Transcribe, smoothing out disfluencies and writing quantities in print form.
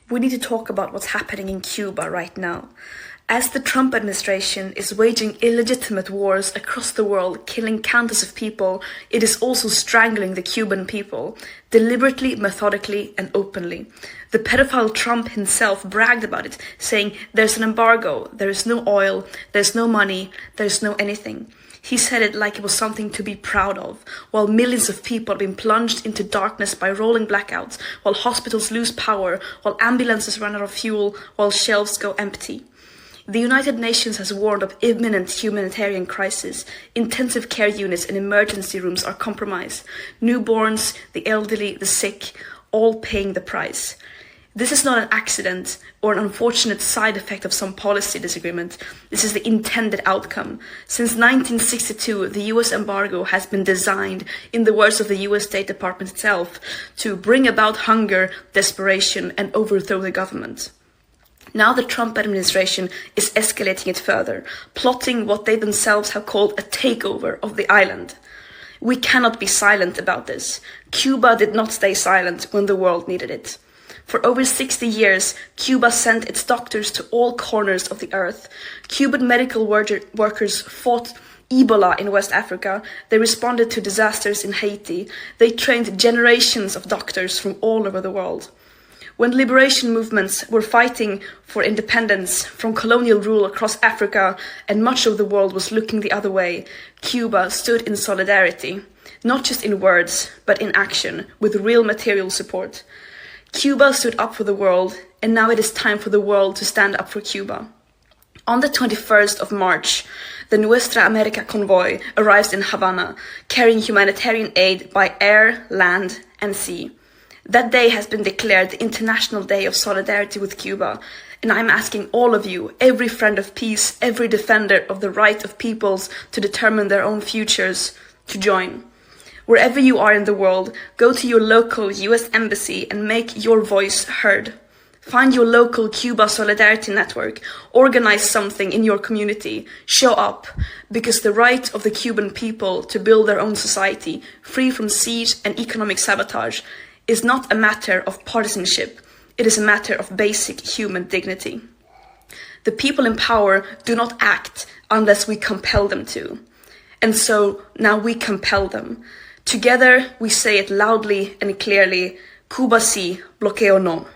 We need to talk about what's happening in Cuba right now. As the Trump administration is waging illegitimate wars across the world, killing countless of people, it is also strangling the Cuban people, deliberately, methodically, and openly. The pedophile Trump himself bragged about it, saying, "There's an embargo, there is no oil, there's no money, there's no anything." He said it like it was something to be proud of, while millions of people have been plunged into darkness by rolling blackouts, while hospitals lose power, while ambulances run out of fuel, while shelves go empty. The United Nations has warned of imminent humanitarian crisis. Intensive care units and emergency rooms are compromised. Newborns, the elderly, the sick, all paying the price. This is not an accident or an unfortunate side effect of some policy disagreement. This is the intended outcome. Since 1962, the US embargo has been designed, in the words of the US State Department itself, to bring about hunger, desperation, and overthrow the government. Now the Trump administration is escalating it further, plotting what they themselves have called a takeover of the island. We cannot be silent about this. Cuba did not stay silent when the world needed it. For over 60 years, Cuba sent its doctors to all corners of the earth. Cuban medical workers fought Ebola in West Africa. They responded to disasters in Haiti. They trained generations of doctors from all over the world. When liberation movements were fighting for independence from colonial rule across Africa and much of the world was looking the other way, Cuba stood in solidarity, not just in words, but in action, with real material support. Cuba stood up for the world, and now it is time for the world to stand up for Cuba. On the 21st of March, the Nuestra America convoy arrives in Havana, carrying humanitarian aid by air, land, and sea. That day has been declared the International Day of Solidarity with Cuba, and I'm asking all of you, every friend of peace, every defender of the right of peoples to determine their own futures, to join. Wherever you are in the world, go to your local US embassy and make your voice heard. Find your local Cuba Solidarity Network, organize something in your community, show up, because the right of the Cuban people to build their own society, free from siege and economic sabotage, is not a matter of partisanship, it is a matter of basic human dignity. The people in power do not act unless we compel them to. And so now we compel them. Together we say it loudly and clearly, Cuba sí, bloqueo no.